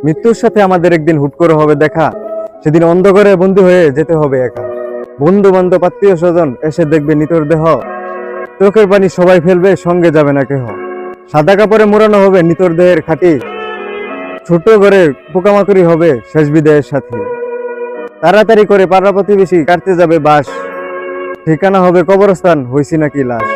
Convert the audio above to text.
মৃত্যুর সাথে আমাদের একদিন হুট করে হবে দেখা, সেদিন অন্ধকারে বন্দী হয়ে যেতে হবে একা। বন্ধু বান্ধব আত্মীয় স্বজন এসে দেখবে নিতর দেহ, চোখের পানি সবাই ফেলবে, সঙ্গে যাবে না কেহ। সাদা কাপড়ে মোড়ানো হবে নিতর দেহের খাটি, ছোট ঘরে পোকামাকড়ি হবে শেষ বিদায়ের সাথে। তাড়াতাড়ি করে পাড়া প্রতিবেশী কাটতে যাবে বাস, ঠিকানা হবে কবরস্থান, হইছি নাকি লাশ।